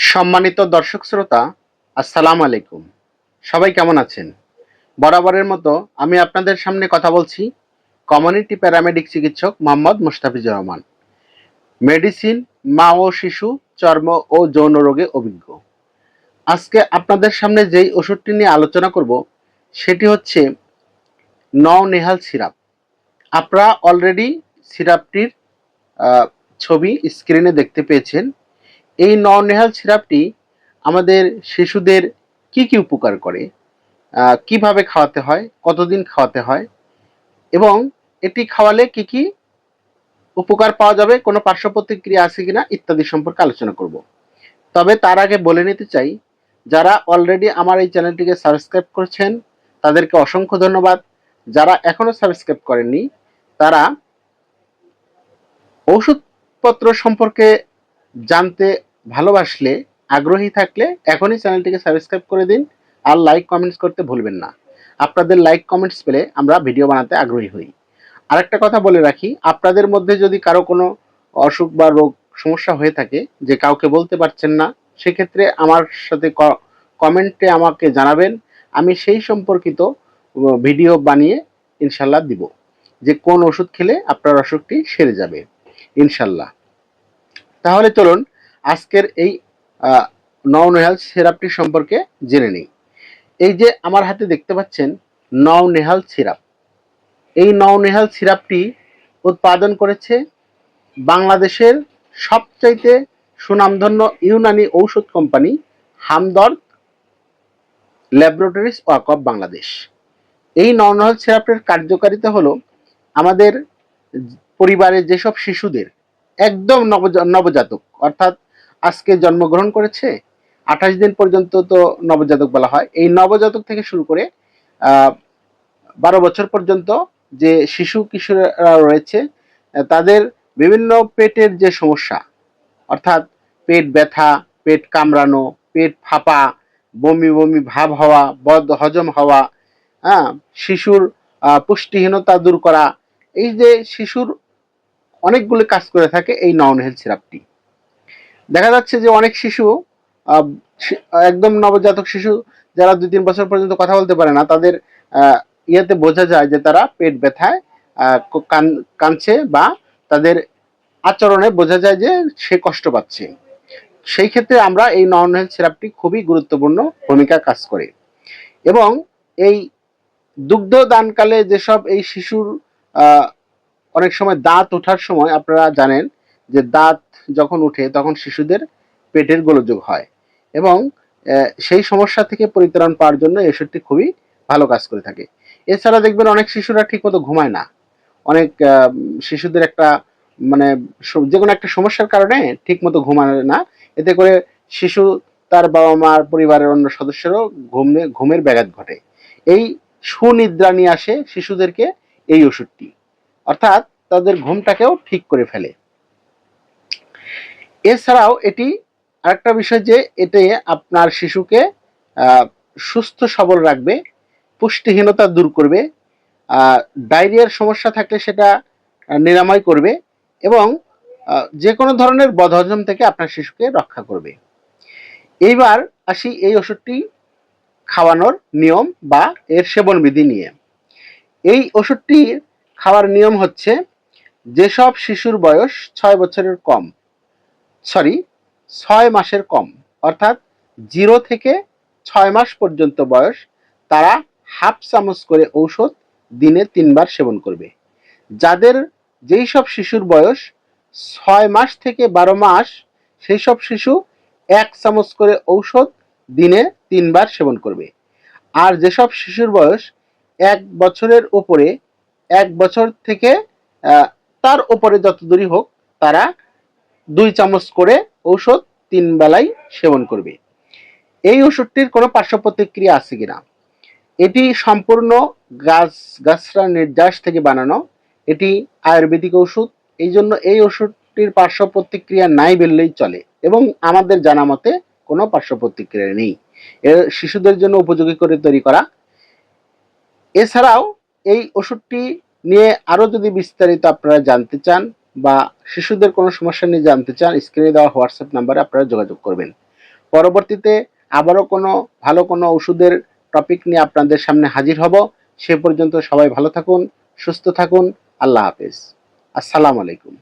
সম্মানিত দর্শক শ্রোতা, আসসালামু আলাইকুম। সবাই কেমন আছেন? বরাবরের মতো আমি আপনাদের সামনে কথা বলছি কমিউনিটি প্যারামেডিক চিকিৎসক মোহাম্মদ মুস্তাফিজুর রহমান। মেডিসিন, মা ও শিশু, চর্ম ও যৌন রোগে অভিজ্ঞ। আজকে আপনাদের সামনে যেই ওষুধটি নিয়ে আলোচনা করব সেটি হচ্ছে নওনেহাল সিরাপ। আপনারা অলরেডি সিরাপটির ছবি স্ক্রিনে দেখতে পেয়েছেন। এই নওনেহাল সিরাপটি আমাদের শিশুদের কি কি উপকার করে, কিভাবে খাওয়াতে হয়, কতদিন খাওয়াতে হয় এবং এটি খাওয়ালে কি কি উপকার পাওয়া যাবে, কোনো পার্শ্ব প্রতিক্রিয়া আছে কিনা ইত্যাদি সম্পর্কে আলোচনা করব। তবে তার আগে বলে নিতে চাই, যারা অলরেডি আমার এই চ্যানেলটিকে সাবস্ক্রাইব করেছেন তাদেরকে অসংখ্য ধন্যবাদ। যারা এখনো সাবস্ক্রাইব করেননি তারা ওষুধপত্র সম্পর্কে জানতে ভালোবাসলে, আগ্রহী থাকলে এখনই চ্যানেলটিকে সাবস্ক্রাইব করে দিন আর লাইক কমেন্টস করতে ভুলবেন না। আপনাদের লাইক কমেন্টস পেলে আমরা ভিডিও বানাতে আগ্রহী হই। আরেকটা কথা বলে রাখি, আপনাদের মধ্যে যদি কারো কোনো অসুখ বা রোগ সমস্যা হয়ে থাকে যে কাউকে বলতে পারছেন না, সেক্ষেত্রে আমার সাথে কমেন্টে আমাকে জানাবেন। আমি সেই সম্পর্কিত ভিডিও বানিয়ে ইনশাল্লাহ দিব যে কোন ওষুধ খেলে আপনার অসুখটি সেরে যাবে ইনশাল্লাহ। তাহলে চলুন আজকের এই নওনেহাল সিরাপটি সম্পর্কে জেনে নিই। এই যে আমার হাতে দেখতে পাচ্ছেন নওনেহাল সিরাপ। এই নওনেহাল সিরাপটি উৎপাদন করেছে বাংলাদেশের সবচাইতে সুনামধন্য ইউনানি ঔষধ company Hamdard laboratories work of Bangladesh. এই নওনেহাল সিরাপের কার্যকারিতা হলো আমাদের পরিবারের যেসব শিশুদের একদম নবজাতক, অর্থাৎ আজকে জন্মগ্রহণ করেছে 28 দিন পর্যন্ত তো নবজাতক বলা হয়, এই নবজাতক থেকে শুরু করে 12 বছর পর্যন্ত যে শিশু কিশোররা রয়েছে তাদের বিভিন্ন পেটের যে সমস্যা, অর্থাৎ পেট ব্যথা, পেট কামড়ানো, পেট ফাঁপা, বমি বমি ভাব হওয়া, বদ হজম হওয়া, হ্যাঁ, শিশুর পুষ্টিহীনতা দূর করা, এই যে শিশুর অনেকগুলো কাজ করে থাকে এই নওনেহাল সিরাপটি। দেখা যাচ্ছে যে অনেক শিশু একদম নবজাতক শিশু যারা 2-3 বছর পর্যন্ত কথা বলতে পারে না, তাদের ইয়েতে বোঝা যায় যে তারা পেট ব্যথায় কাঁদছে বা তাদের আচরণে বোঝা যায় যে সে কষ্ট পাচ্ছে। সেই ক্ষেত্রে আমরা এই নওনেহাল সিরাপটি খুবই গুরুত্বপূর্ণ ভূমিকা কাজ করে। এবং এই দুগ্ধ দানকালে যেসব এই শিশুর অনেক সময় দাঁত ওঠার সময় আপনারা জানেন যে দাঁত যখন উঠে তখন শিশুদের পেটের গোলযোগ হয় এবং সেই সমস্যা থেকে পরিত্রাণ পাওয়ার জন্য এই ওষুধটি খুবই ভালো কাজ করে থাকে। এছাড়া দেখবেন অনেক শিশুরা ঠিকমতো ঘুমায় না। অনেক শিশুদের একটা মানে যে কোনো একটা সমস্যার কারণে ঠিকমতো ঘুমায় না। এতে করে শিশু, তার বাবা মার, পরিবারের অন্য সদস্যেরও ঘুমের ব্যাঘাত ঘটে। এই সুনিদ্রা নিয়ে আসে শিশুদেরকে এই ওষুধটি, অর্থাৎ তাদের ঘুমটাকেও ঠিক করে ফেলে। এছাড়াও এটি আরেকটা বিষয় যে এতে আপনার শিশুকে সুস্থ সবল রাখবে, পুষ্টিহীনতা দূর করবে, ডায়রিয়ার সমস্যা থাকলে সেটা নিরাময় করবে এবং যে কোনো ধরনের বদহজম থেকে আপনার শিশুকে রক্ষা করবে। এইবার আসি এই ওষুধটি খাওয়ানোর নিয়ম বা এর সেবন বিধি নিয়ে। এই ওষুধটি খাওয়ার নিয়ম হচ্ছে, যেসব শিশুর বয়স 6 বছরের কম, 6 মাসের কম, অর্থাৎ 0 থেকে 6 মাস পর্যন্ত বয়স, তারা হাফ চামচ করে ঔষধ দিনে 3 বার সেবন করবে। যাদের যেই সব শিশুর বয়স 6 মাস থেকে 12 মাস, সেই সব শিশু 1 চামচ করে ঔষধ দিনে 3 বার সেবন করবে। আর যেসব শিশুর বয়স 1 বছরের উপরে, 1 বছর থেকে তার উপরে যত দূরই হোক, তারা 2 চামচ করে ঔষধ 3 বেলায় সেবন করবে। এই ওষুধটির কোনো পার্শ্ব প্রতিক্রিয়া আছে কিনা? এটি সম্পূর্ণ গাছরা নির্যাস থেকে বানানো। এটি আয়ুর্বেদিক ওষুধ, এই জন্য এই ওষুধটির পার্শ্ব প্রতিক্রিয়া নাই বললেই চলে এবং আমাদের জানা মতে কোনো পার্শ্ব প্রতিক্রিয়া নেই। এর শিশুদের জন্য উপযোগী করে তৈরি করা। এছাড়াও এই ওষুধটি নিয়ে আরও যদি বিস্তারিত আপনারা জানতে চান বা শিশুদের কোনো সমস্যা নিয়ে জানতে চান, স্ক্রিনে দেওয়া হোয়াটসঅ্যাপ নাম্বারে আপনারা যোগাযোগ করবেন। পরবর্তীতে আবারও ভালো কোনো ওষুধের টপিক নিয়ে আপনাদের সামনে হাজির হব। সে পর্যন্ত সবাই ভালো থাকুন, সুস্থ থাকুন। আল্লাহ হাফেজ। আসসালামু আলাইকুম।